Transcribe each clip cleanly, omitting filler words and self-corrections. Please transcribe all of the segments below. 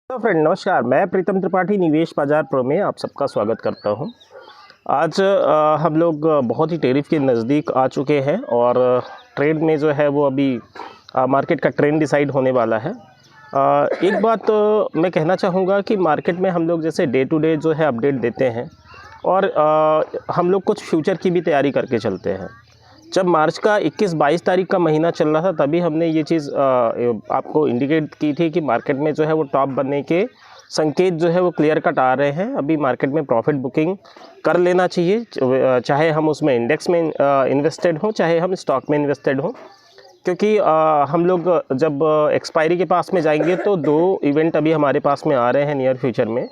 Hello friend, नमस्कार। मैं प्रीतम त्रिपाठी निवेश बाजार प्रो में आप सबका स्वागत करता हूं। आज हम लोग बहुत ही टैरिफ के नज़दीक आ चुके हैं और ट्रेड में जो है वो अभी मार्केट का ट्रेंड डिसाइड होने वाला है। एक बात मैं कहना चाहूँगा कि मार्केट में हम लोग जैसे डे टू डे जो है अपडेट देते हैं और हम लोग कुछ फ्यूचर की भी तैयारी करके चलते हैं। जब मार्च का 21-22 तारीख का महीना चल रहा था तभी हमने ये चीज़ आपको इंडिकेट की थी कि मार्केट में जो है वो टॉप बनने के संकेत जो है वो क्लियर कट आ रहे हैं। अभी मार्केट में प्रॉफिट बुकिंग कर लेना चाहिए, चाहे हम उसमें इंडेक्स में इन्वेस्टेड हों, चाहे हम स्टॉक में इन्वेस्टेड हों, क्योंकि हम लोग जब एक्सपायरी के पास में जाएंगे तो दो इवेंट अभी हमारे पास में आ रहे हैं नियर फ्यूचर में।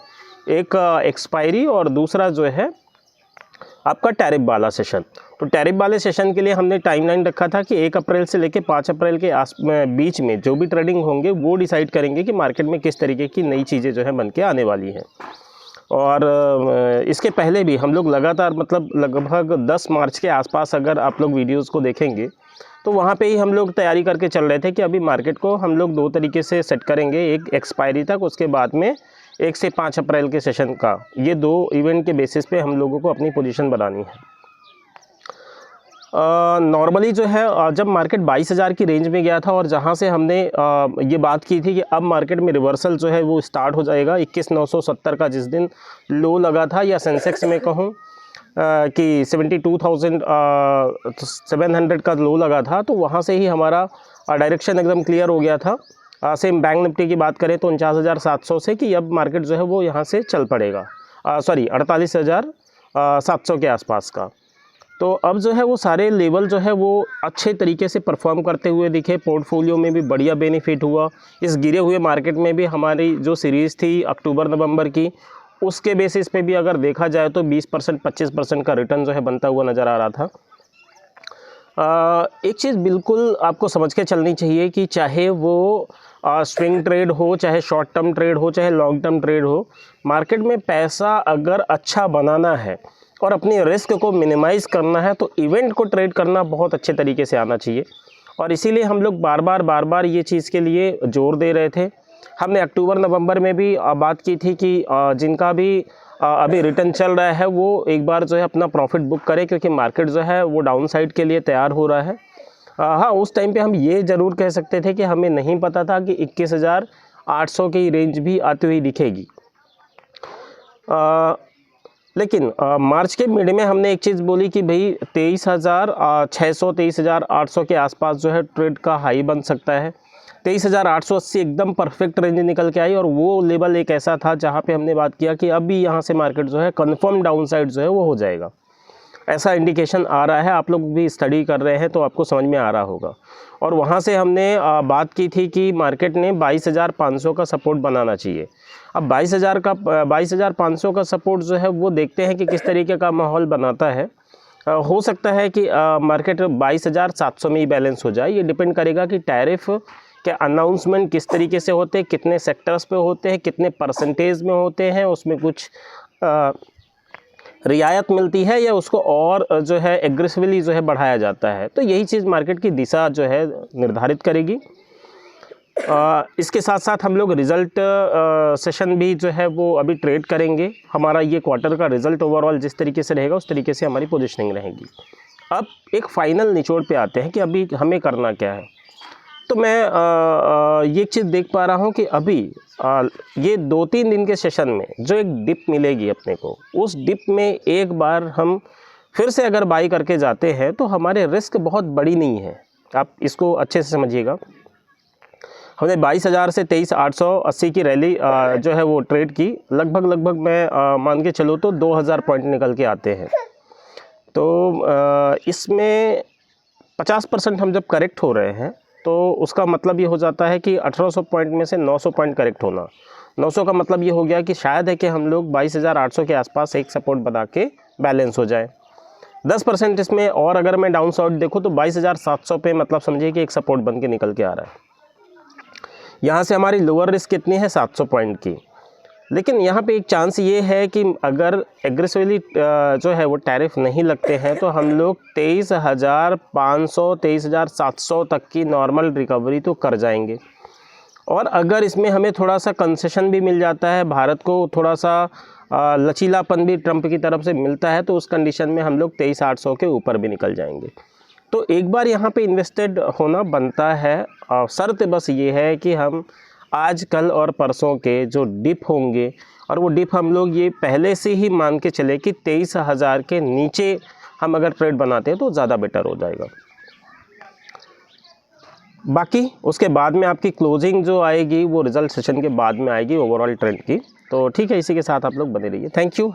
एक एक्सपायरी और दूसरा जो है आपका टैरिफ वाला सेशन। तो टैरिफ वाले सेशन के लिए हमने टाइमलाइन रखा था कि 1 अप्रैल से लेकर 5 अप्रैल के बीच में जो भी ट्रेडिंग होंगे वो डिसाइड करेंगे कि मार्केट में किस तरीके की नई चीज़ें जो है बन के आने वाली हैं। और इसके पहले भी हम लोग लगातार लगभग 10 मार्च के आसपास अगर आप लोग वीडियोज़ को देखेंगे तो वहाँ पे ही हम लोग तैयारी करके चल रहे थे कि अभी मार्केट को हम लोग दो तरीके से सेट करेंगे, एक एक्सपायरी तक, उसके बाद में 1 से 5 अप्रैल के सेशन का। ये दो इवेंट के बेसिस पे हम लोगों को अपनी पोजीशन बनानी है। नॉर्मली जो है जब मार्केट 22,000 की रेंज में गया था और जहाँ से हमने ये बात की थी कि अब मार्केट में रिवर्सल जो है वो स्टार्ट हो जाएगा 21,970 का जिस दिन लो लगा था, या सेंसेक्स में कहूँ कि 72,700 का लो लगा था, तो वहाँ से ही हमारा डायरेक्शन एकदम क्लियर हो गया था। सेम बैंक निफ्टी की बात करें तो 49,700 से कि अब मार्केट जो है वो यहाँ से चल पड़ेगा, 48,700 के आसपास का। तो अब जो है वो सारे लेवल जो है वो अच्छे तरीके से परफॉर्म करते हुए दिखे। पोर्टफोलियो में भी बढ़िया बेनिफिट हुआ। इस गिरे हुए मार्केट में भी हमारी जो सीरीज़ थी अक्टूबर नवंबर की, उसके बेसिस पे भी अगर देखा जाए तो 20% 25% का रिटर्न जो है बनता हुआ नज़र आ रहा था। एक चीज़ बिल्कुल आपको समझ के चलनी चाहिए कि चाहे वो स्विंग ट्रेड हो, चाहे शॉर्ट टर्म ट्रेड हो, चाहे लॉन्ग टर्म ट्रेड हो, मार्केट में पैसा अगर अच्छा बनाना है और अपनी रिस्क को मिनिमाइज़ करना है तो इवेंट को ट्रेड करना बहुत अच्छे तरीके से आना चाहिए। और इसीलिए हम लोग बार बार ये चीज़ के लिए जोर दे रहे थे। हमने अक्टूबर नवंबर में भी बात की थी कि जिनका भी अभी रिटर्न चल रहा है वो एक बार जो है अपना प्रॉफिट बुक करे, क्योंकि मार्केट जो है वो डाउन साइड के लिए तैयार हो रहा है। हाँ, उस टाइम पे हम ये ज़रूर कह सकते थे कि हमें नहीं पता था कि 21,800 की रेंज भी आती हुई दिखेगी। लेकिन मार्च के मिड में हमने एक चीज़ बोली कि भाई 23,600 23,800 के आसपास जो है ट्रेड का हाई बन सकता है। 23,880 एकदम परफेक्ट रेंज निकल के आई और वो लेवल एक ऐसा था जहाँ पे हमने बात किया कि अभी यहाँ से मार्केट जो है कन्फर्म डाउन साइड जो है वो हो जाएगा। ऐसा इंडिकेशन आ रहा है, आप लोग भी स्टडी कर रहे हैं तो आपको समझ में आ रहा होगा। और वहाँ से हमने बात की थी कि मार्केट ने 22,500 का सपोर्ट बनाना चाहिए। अब 22,500 का सपोर्ट जो है वो देखते हैं कि किस तरीके का माहौल बनाता है। हो सकता है कि मार्केट 22,700 में ही बैलेंस हो जाए। ये डिपेंड करेगा कि टैरिफ के अनाउंसमेंट किस तरीके से होते हैं, कितने सेक्टर्स पे होते हैं, कितने परसेंटेज में होते हैं, उसमें कुछ रियायत मिलती है या उसको और जो है एग्रेसिवली जो है बढ़ाया जाता है। तो यही चीज़ मार्केट की दिशा जो है निर्धारित करेगी। इसके साथ साथ हम लोग रिज़ल्ट सेशन भी जो है वो अभी ट्रेड करेंगे। हमारा ये क्वार्टर का रिज़ल्ट ओवरऑल जिस तरीके से रहेगा उस तरीके से हमारी पोजीशनिंग रहेगी। अब एक फाइनल निचोड़ पे आते हैं कि अभी हमें करना क्या है। तो मैं ये चीज़ देख पा रहा हूँ कि अभी ये 2-3 दिन के सेशन में जो एक डिप मिलेगी अपने को, उस डिप में एक बार हम फिर से अगर बाई करके जाते हैं तो हमारे रिस्क बहुत बड़ी नहीं है। आप इसको अच्छे से समझिएगा। हमने 22,000 से 23,880 की रैली जो है वो ट्रेड की। लगभग मैं मान के चलो तो 2,000 पॉइंट निकल के आते हैं। तो इसमें 50% हम जब करेक्ट हो रहे हैं तो उसका मतलब ये हो जाता है कि 1800 पॉइंट में से 900 पॉइंट करेक्ट होना। 900 का मतलब ये हो गया कि शायद है कि हम लोग 22,800 के आसपास एक सपोर्ट बना के बैलेंस हो जाए। 10% इसमें और अगर मैं डाउन साइड देखूँ तो 22,700 पे मतलब समझिए कि एक सपोर्ट बन के निकल के आ रहा है। यहाँ से हमारी लोअर रिस्क कितनी है, 700 पॉइंट की। लेकिन यहाँ पे एक चांस ये है कि अगर एग्रेसिवली जो है वो टैरिफ नहीं लगते हैं तो हम लोग 23,500 23,700 तक की नॉर्मल रिकवरी तो कर जाएंगे। और अगर इसमें हमें थोड़ा सा कंसेशन भी मिल जाता है, भारत को थोड़ा सा लचीलापन भी ट्रंप की तरफ से मिलता है, तो उस कंडीशन में हम लोग 23,800 के ऊपर भी निकल जाएंगे। तो एक बार यहाँ पे इन्वेस्टेड होना बनता है। शर्त बस ये है कि हम आज कल और परसों के जो डिप होंगे, और वो डिप हम लोग ये पहले से ही मान के चले कि 23,000 के नीचे हम अगर ट्रेड बनाते हैं तो ज़्यादा बेटर हो जाएगा। बाकी उसके बाद में आपकी क्लोजिंग जो आएगी वो रिजल्ट सेशन के बाद में आएगी ओवरऑल ट्रेंड की। तो ठीक है, इसी के साथ आप लोग बने रहिए। Thank you.